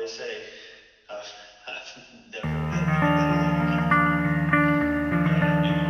always say, I've never met anybody like you.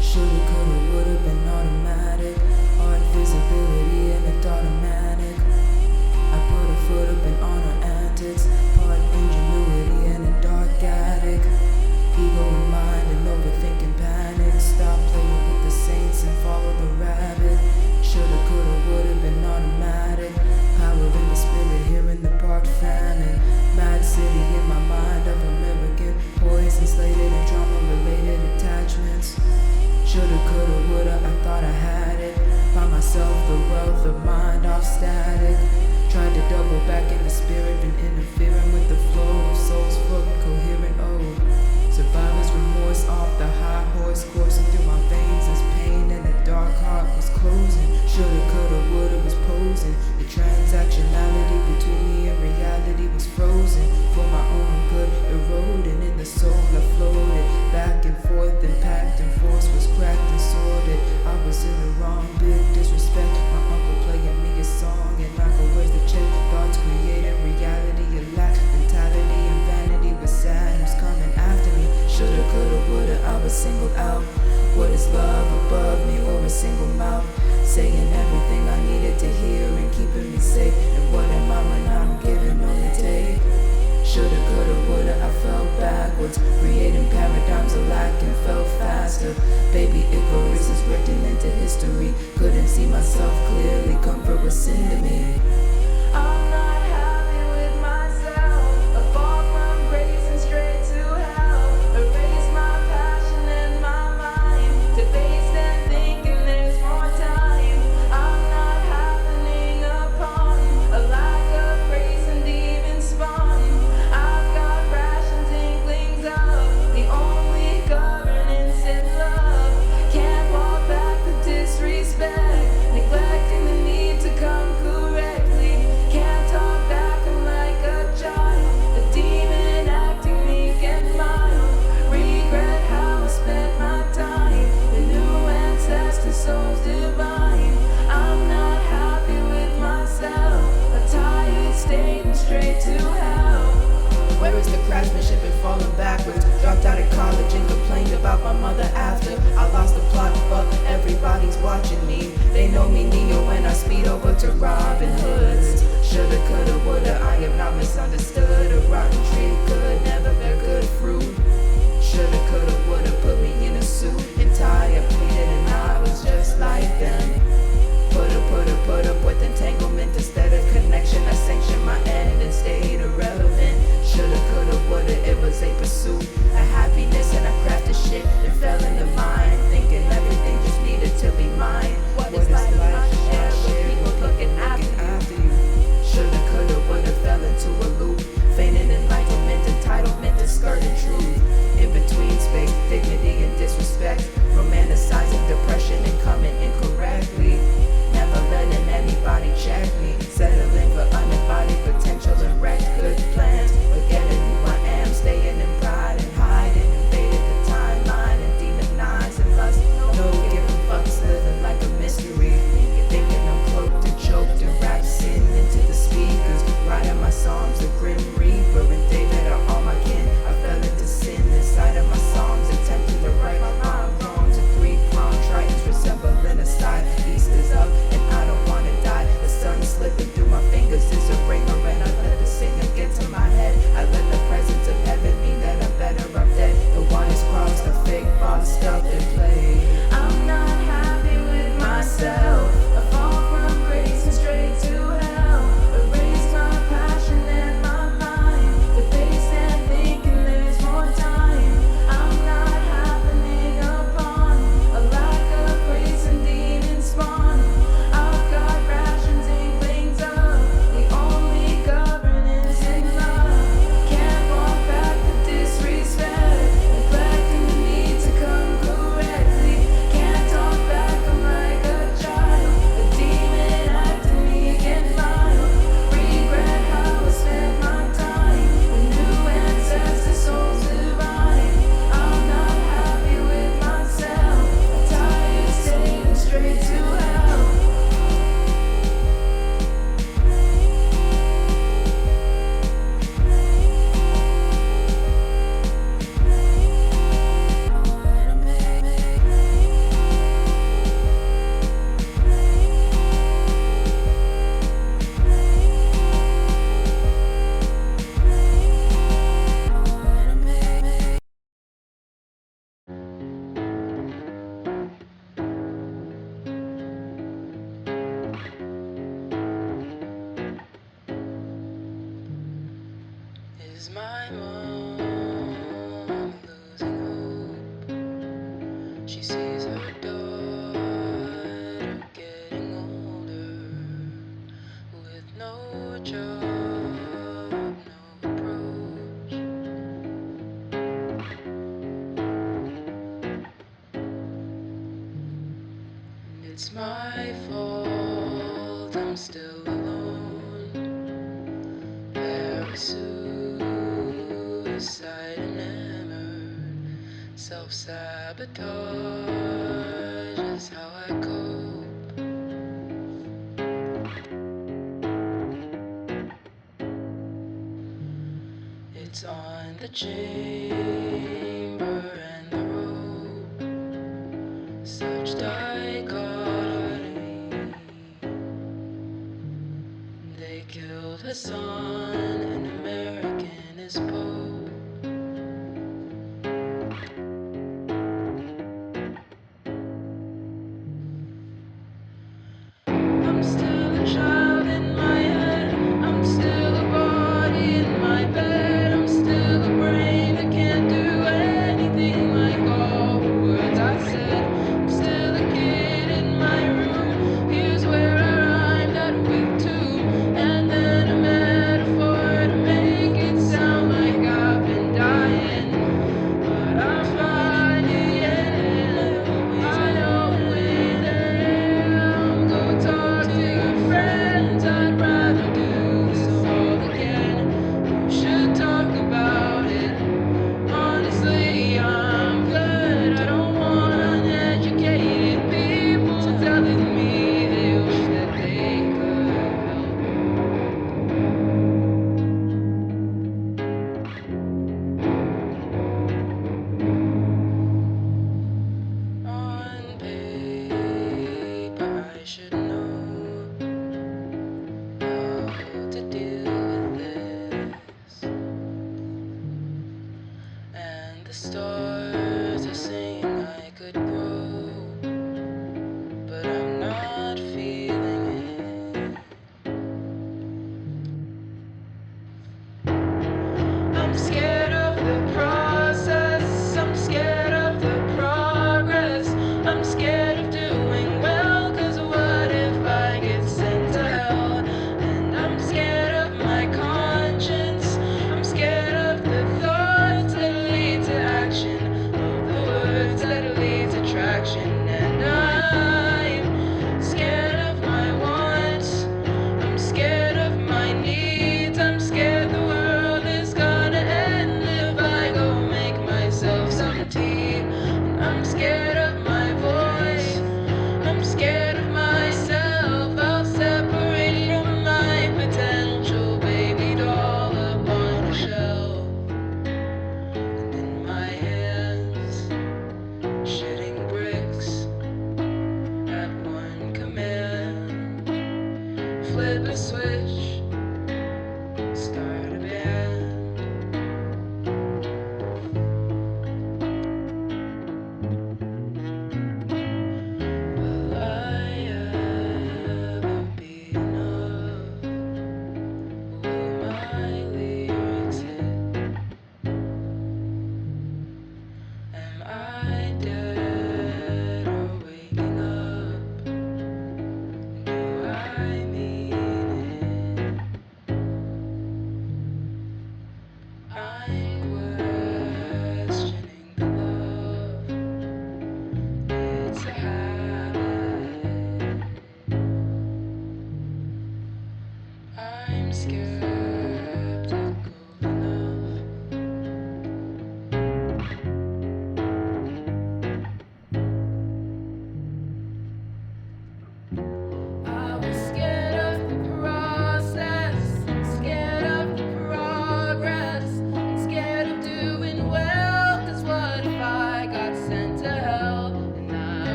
Shoulda, coulda, woulda been automatic. Hard visibility and it's automatic. I put a foot up in on her antics. Part ingenuity and a dark attic. Ego in mind and overthinking panic. Stop playing with the saints and follow the rabbit. Shoulda, coulda, woulda been automatic. Power in the spirit here in the park famine. Mad city in my mind of American. Poison slated and trauma related attachments. Shoulda, coulda, woulda, I thought I had it. By myself, the wealth of mind off static. Tried to double back in the spirit and interfering with the flow of souls fucked coherent ode. Survivor's remorse off the high horse coursing through my veins as pain and the dark heart was closing. Shoulda, coulda, woulda was posing. The transactionality between me and reality was frozen. For my own good, eroding in the soul I floated back and forth and packed and force was cracked and sorted. I was in the wrong, big disrespect. My uncle playing me a song and Michael wears the check. Thoughts creating reality, a lack mentality and vanity was sad. Who's coming after me? Shoulda, coulda, woulda, I was singled out. What is love above me or a single mouth? Saying everything I needed to hear and keeping me safe. And what am I when I'm giving only take? Shoulda, coulda, woulda, I fell backwards. Creating paradigms of lack and fell faster. Baby Icarus is written into history. Couldn't see myself clearly, comfort was sin to me. I'm not happy with myself. A fall from grace and straight to hell. Erase my passion and my mind to face and thinking there's more time. I'm not happening upon a lack of grace and demon spawn. I've got rations inklings of the only governance in love. Can't walk back the disrespect, neglecting the need to come correct. straight to hell. Where is the craftsmanship and falling backwards? Dropped out of college and complained about my mother after I lost the plot, but everybody's watching me. They know me Neo when I speed over to Robin Hood's. Shoulda, coulda, woulda, I am not misunderstood. A rotten tree could never bear good fruit. Shoulda, coulda, woulda, put me in a suit and tie. I pleaded and I was just like them. Put up with entanglement instead of connection. I sanctioned my end and stayed irrelevant. Shoulda, coulda, woulda, it was a pursuit, a happiness, and I crafted shit and fell into mine, thinking everything just needed to be mine. What is life? Share with people looking after you. Shoulda, coulda, woulda, fell into a loop, feigning enlightenment, entitlement, and skirting truth. In between space, dignity and disrespect, romanticizing depression and coming incorrectly. Never letting anybody check me, settling for unembodied potential and wrecked good plans. Forgetting who I am, staying in pride and hiding. Invaded the timeline and demonizing lust. No giving fucks, living like a mystery. Thinking I'm cloaked and choked and wrapped sin into the speakers. Writing my psalms, the grim reaper and David are all my kin. I fell into sin inside of my songs, attempting to right my wrongs. And three-pronged tritons resembling a side. East is up and I don't wanna die. The sun slipping through my fingers is a ringer, and I let the singer get to my head. I let the presence of heaven mean that I'm better off dead. The one is crossed, the fake boss stuff and play. I'm not happy with myself. I fall from grace and straight to hell. Erase my passion and my mind. The pace and thinking there's more time. I'm not happening upon a lack of grace and demon spawn. I've got rations and things up. The only governance in love. Can't walk back the disrespect. Neglecting the need to come correctly. Can't talk back, I'm like a child. A demon acting meek and mild. Regret how I spent my time. A new ancestor, souls divine. I'm not happy with myself. I'm tired, staying straight to hell. Is my mom losing hope? She sees her daughter getting older, with no job, no approach. It's my fault, I'm still alone. Suicide enamored, self-sabotage is how I cope. It's on the chamber and the rope, such dichotomy. They killed Hassan, an American as Pope. I'm still a child in my head. I'm still a body in my bed. I'm still a brain that can't do anything like all the words I said. I'm still a kid in my room. Here's where I rhymed out a week two, and then a metaphor to make it sound like I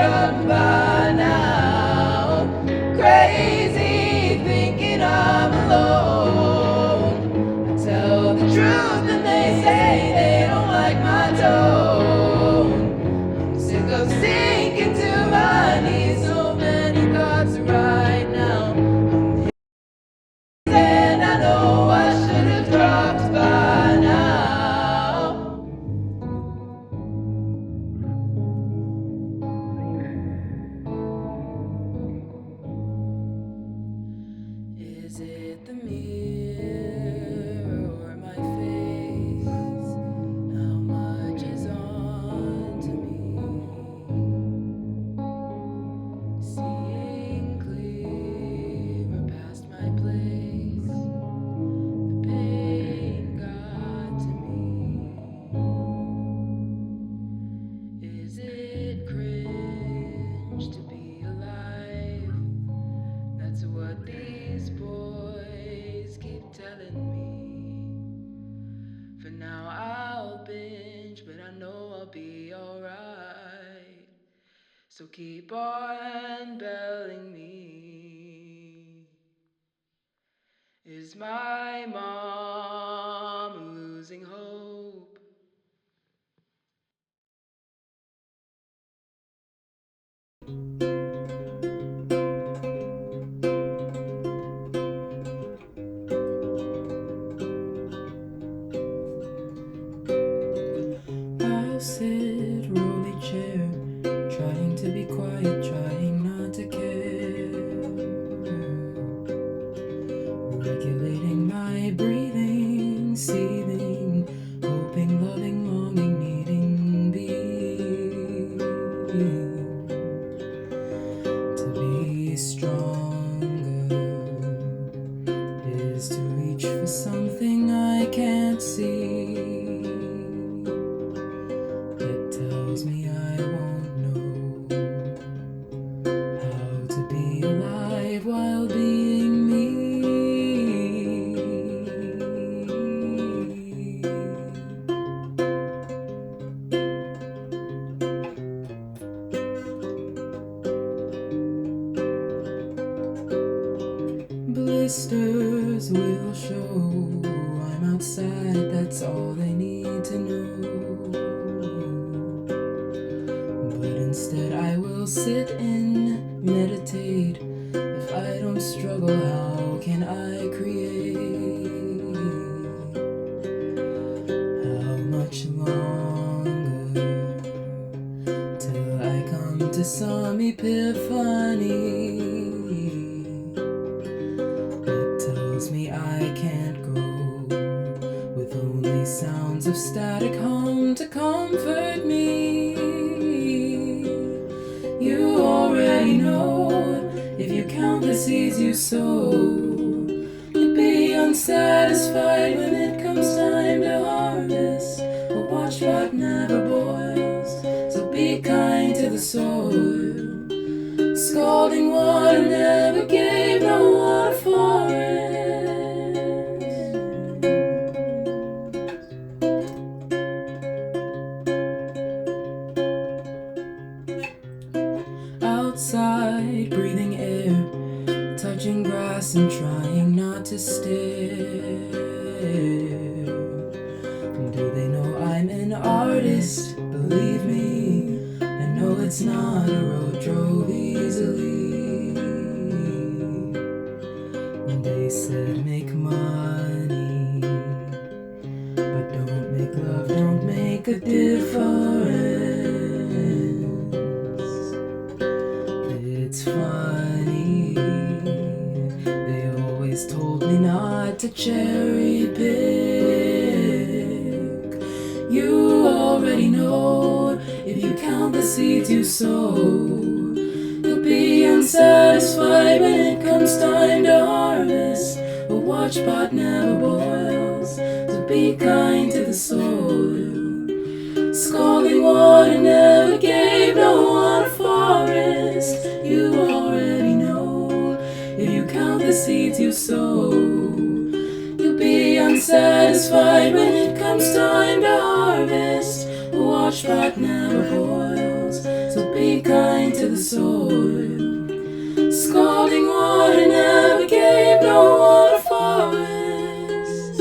dropped by now. Crazy thinking I'm alone. I tell the truth and they say they don't like my tone. I'm sick of sinking to my knees, so many thoughts right now. And I know I should have dropped by now. Is it the mirror or my face? How much is on to me? Seeing clearer past my place, the pain got to me. Is it cringe to be alive? That's what these boys keep telling me. For now I'll binge, but I know I'll be alright. So keep on belling me. Is my mom losing hope? I'll sit rolly chair, trying to be quiet, trying not to care. Regulating my breathing, seething, hoping, loving, longing, needing, being. To be stronger is to reach for something I can't see. It tells me I won't know how to be alive while being me. Blisters will show I'm outside, that's all they need to know. But instead I will sit and meditate. If I don't struggle, how can I create? How much longer till I come to some epiphany? Tells me I can't grow with only sounds of static hum to comfort me. You already know, if you count the seeds you sow, you'll be unsatisfied when it comes time to harvest. A watchpot never boils, so be kind to the soil. Scalding water never gave no water for it. Outside, breathing air, touching grass and trying not to stare. Do they know I'm an artist? Believe me, I know it's not a road drove easily. They said make money, but don't make love, don't make a difference. It's funny, they always told me not to cherry pick. You already know, if you count the seeds you sow, you'll be unsatisfied when it comes time to harvest. A watchpot never boils, so be kind to the soil. Scalding water never gave no water forest. You already know, if you count the seeds you sow, you'll be unsatisfied when it comes time to harvest. A watchpot never boils, so Be kind to the soil. Scalding water never gave no water forest.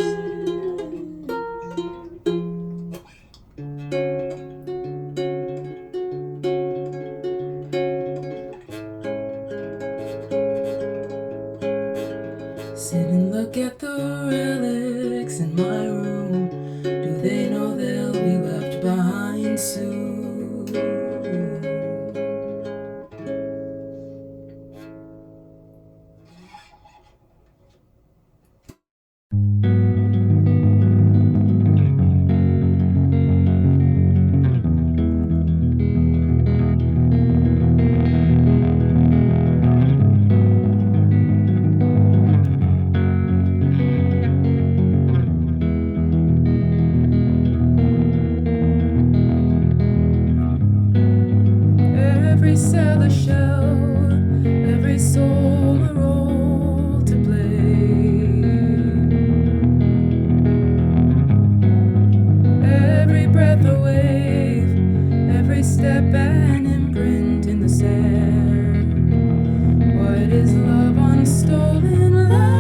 Sit and look at the relics in my room. Do they know they'll be left behind soon? Every cell a shell, every soul a role to play. Every breath a wave, every step an imprint in the sand. What is love on stolen land?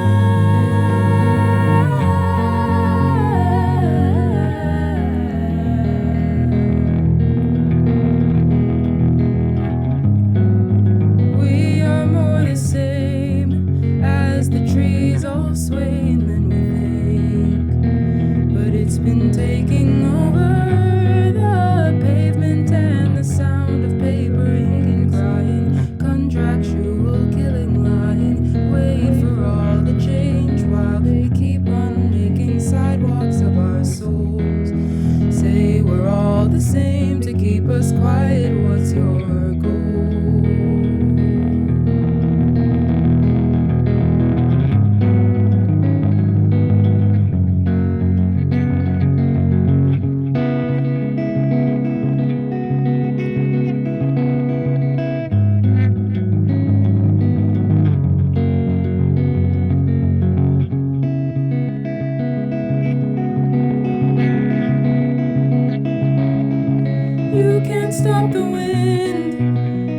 We are more the same as the trees all swaying than we think. But it's been taking over the pavement and the sound of paper ink and crying. Contractual killing lying. Wait for all the change while they keep on making sidewalks of our souls. Say we're all the same to keep us quiet. What's your goal? You can't stop the wind,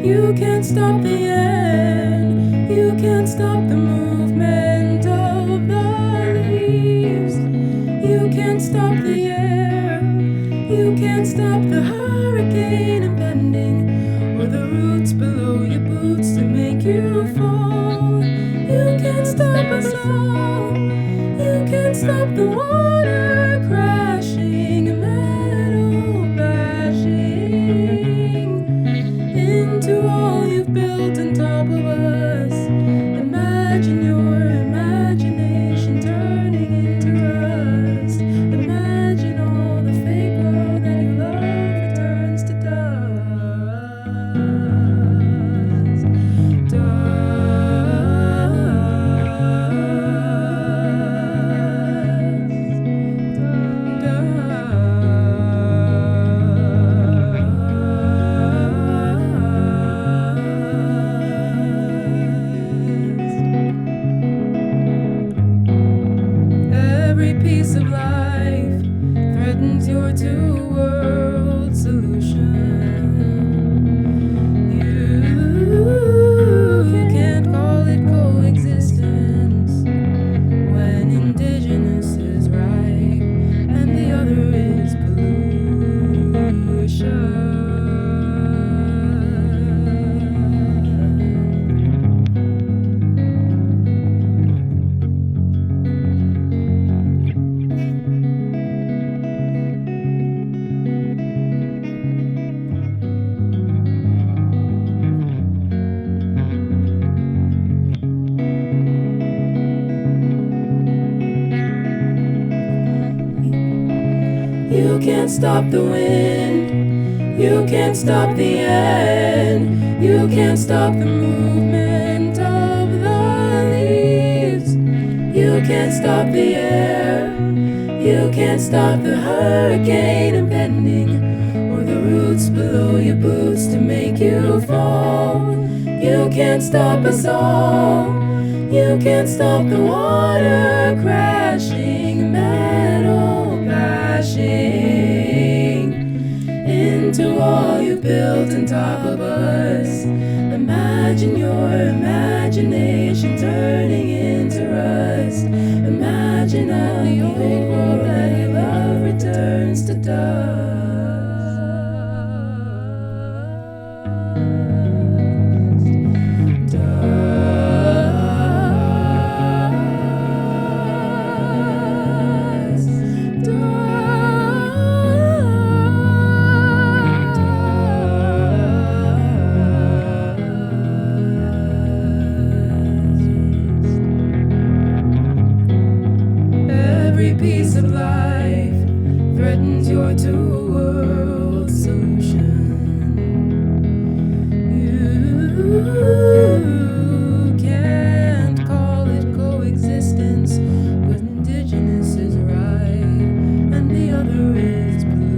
you can't stop the end, you can't stop the movement of the leaves. You can't stop the air, you can't stop the hurricane impending, or the roots below your boots to make you fall. You can't stop us all, you can't stop the water crashing, a metal bashing into all you've built on top of us. Imagine your imagination turning into rust. Imagine all the fake world that you love returns to dust. Every piece of life threatens your two-world solution. You can't call it coexistence when indigenous is right and the other is pollution. You can't stop the wind, you can't stop the end, you can't stop the movement of the leaves. You can't stop the air, you can't stop the hurricane impending, or the roots below your boots to make you fall. You can't stop us all, you can't stop the water crashing, metal bashing in into all you built on top of us. Imagine your imagination turning into rust. Imagine all the old world that you love returns to dust. Every piece of life threatens your two-world solution. You can't call it coexistence, but indigenous is right, and the other is pollution.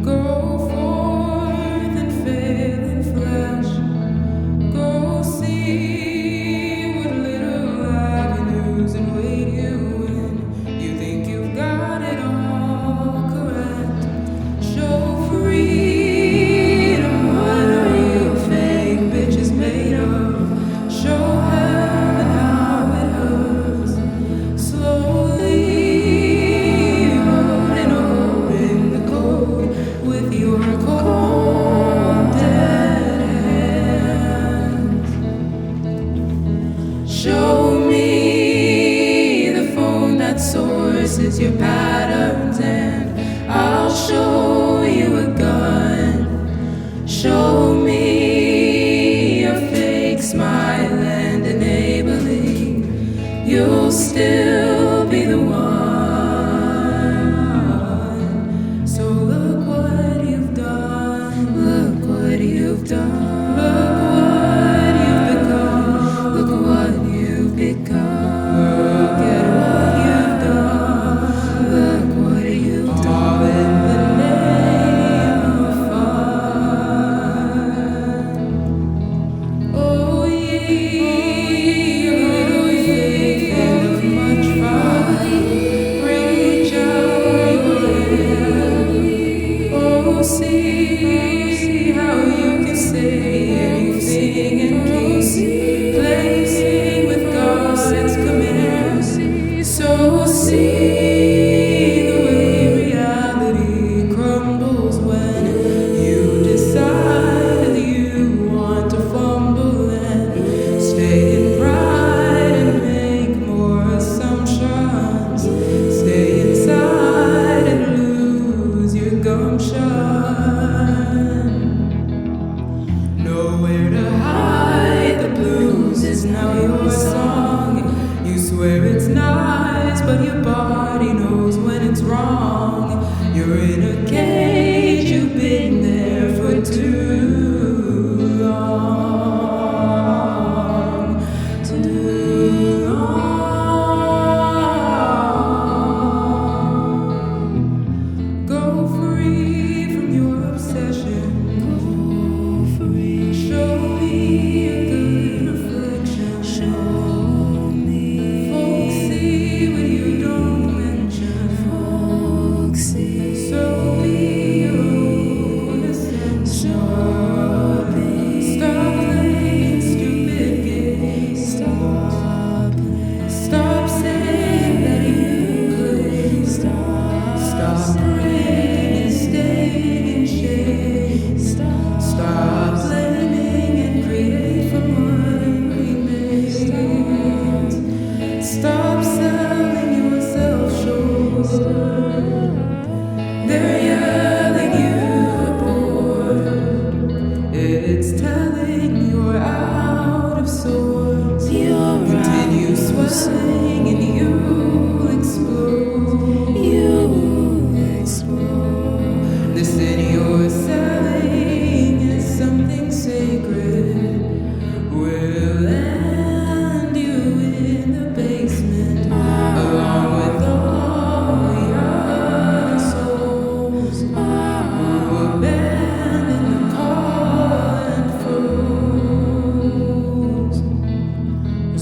Go see how you can say anything and keep playing with God's commands. So see the way reality crumbles when you decide that you want to fumble and stay in pride and make more assumptions. Stay inside and lose your gumption. Nowhere to hide, the blues is now your song. You swear it's nice, but your body knows when it's wrong. You're in a cage, you've been there for too long. Too long. Go free from your obsession. Go free. Show me a good reflection. Show me. Folks see what you don't mention. Folks see. So be your own ascension. Stop playing stupid games. Stop saying that you could. Stop praying and staying in shade. Stop blaming and create from what remains. Stop selling yourself short. They're yelling you bored. It's telling you're out of sorts. Continue swelling and you'll explode. Listen, you're selling is something sacred. We'll land you in the basement along with all the other souls who abandoned the call and froze.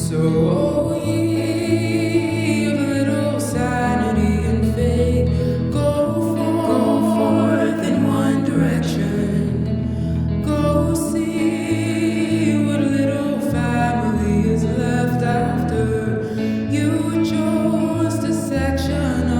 So, oh ye of little sanity and faith, go forth in one direction. Go see what little family is left after you chose to section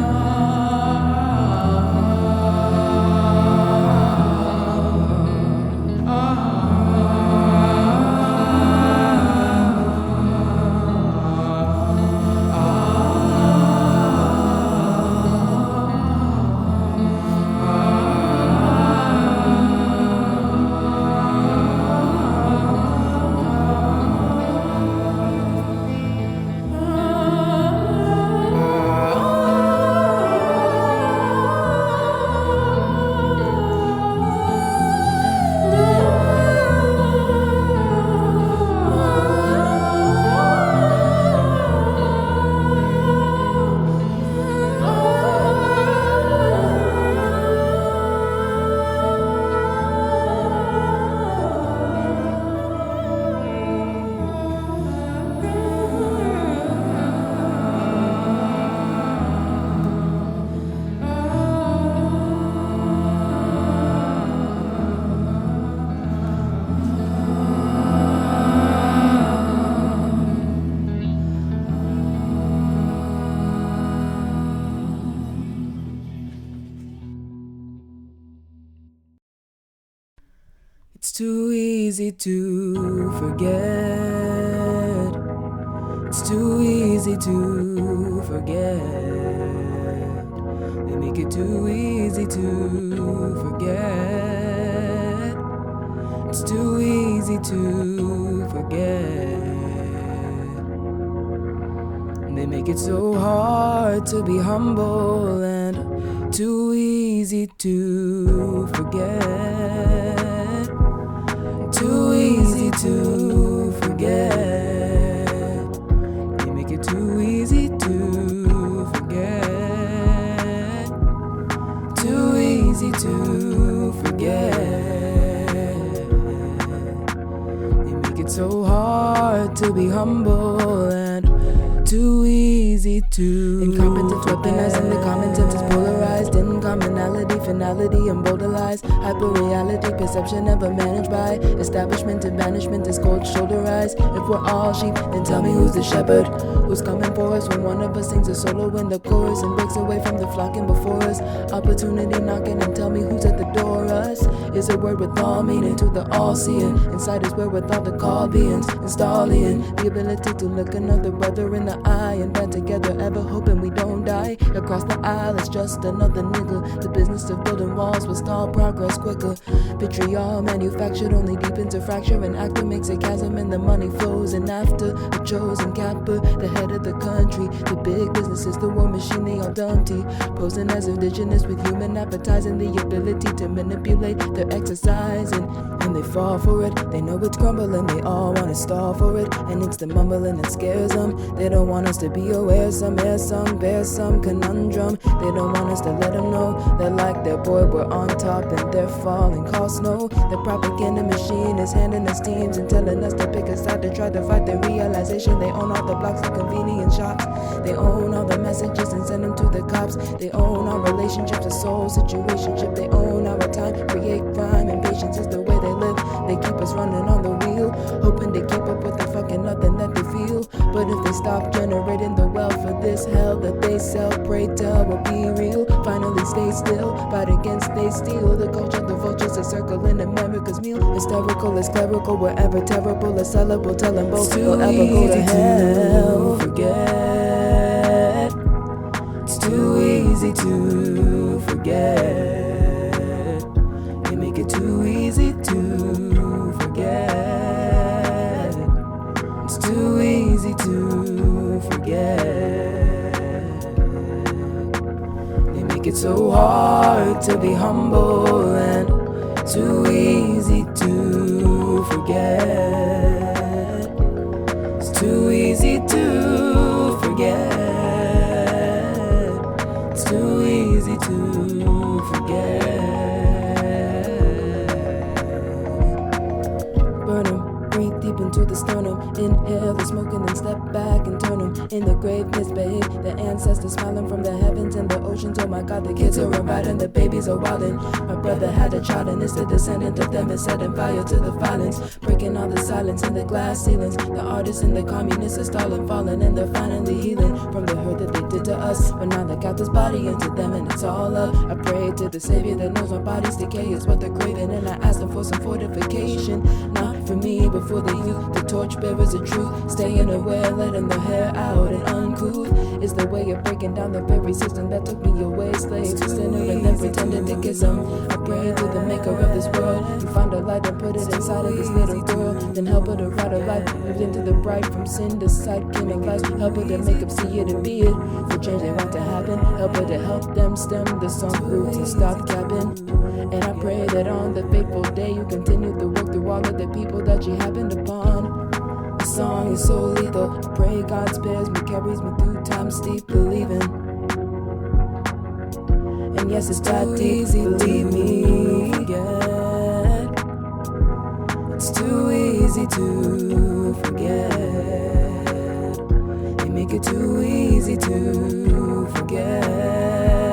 It's too easy to forget. It's too easy to forget. They make it too easy to forget. It's too easy to forget. They make it so hard to be humble and too easy to forget. Too easy to forget. They make it too easy to forget. Too easy to forget. They make it so hard to be humble and too easy to incompetent, weaponizing the common sense is polarized in commonality. finality and bolder lies. Hyper-reality, perception never managed by establishment and banishment is called shoulda rise. If we're all sheep, then tell me who's the shepherd? Who's coming for us when one of us sings a solo in the chorus and breaks away from the flocking before us? Opportunity knocking, and tell me who's at the door. Us is a word with all meaning to the all-seeing. Inside is where with all the called beings installing the ability to look another brother in the eye and band together, ever hoping we don't die. Across the aisle, it's just another nigga. The business of building walls will stall progress quicker. Vitriol manufactured only deepens a fracture, and actor makes a chasm and the money flows. And after a chosen capper, the head of the country, the big businesses, the war machine, they all dumpty, posing as indigenous with human appetizing the ability to manipulate their exercising, and they fall for it. They know it's crumbling, they all wanna stall for it, and it's the mumbling that scares them. They don't want us to be aware, some air, some bear, some conundrum. They don't want us to let them know that like their boy we're on top and they're falling. Call snow. The propaganda machine is handing us teams and telling us to pick a side to try to fight the realization they own all the blocks of convenience shops. They own all the messages and send them to the cops. They own our relationships, a soul situationship. They own our time, create crime, and patience is the way they live. They keep us running on the wheel, hoping to keep up with the fucking nothing that they feel. But if they stop generating the wealth for this hell that they sell, pray tell will be real. Finally stay still, fight against they steal. The culture, the vultures are circling America's meal. Hysterical is clerical, wherever terrible is sellable. Tell them both will ever go to hell. Forget. It's too easy to forget. They make it too easy to forget. It's too easy to forget. They make it so hard to be humble and too easy to forget. It's too easy to forget. It's too easy to forget. Burn 'em, breathe deep into the sternum. Inhale the smoke and then step back and turn 'em. In the grave misbehave, the ancestors smiling from the heavens and the oceans. Oh my God, the kids are riding, the babies are wildin'. My brother had a child and it's the descendant of them is setting fire to the violence, breaking all the silence in the glass ceilings. The artists and the communists are stalling, falling, and they're finally healing from the hurt that they did to us. But now they got this body into them and it's all up. I pray to the Savior that knows my body's decay is what they're craving, and I ask them for some fortification, not for me but for the youth. The torchbearers of truth, staying aware, letting their hair out and uncouth is the way of breaking down the very system that took me away, slave to sinner and then pretended to kiss him. I pray to the maker of this world, you find a light and put it inside of this little girl, then help her to ride her life, move into the bright, from sin to sight, came advice, help her to make up, see it and be it, for change they want to happen, help her to help them stem the song roots and stop capping. And I pray that on the fateful day you continue to work through all of the people that you happened upon. The song is so lethal, I pray God spares me, carries me through time steep, believing. And yes, it's that easy, believe me, forget. It's too easy to forget. They make it too easy to forget.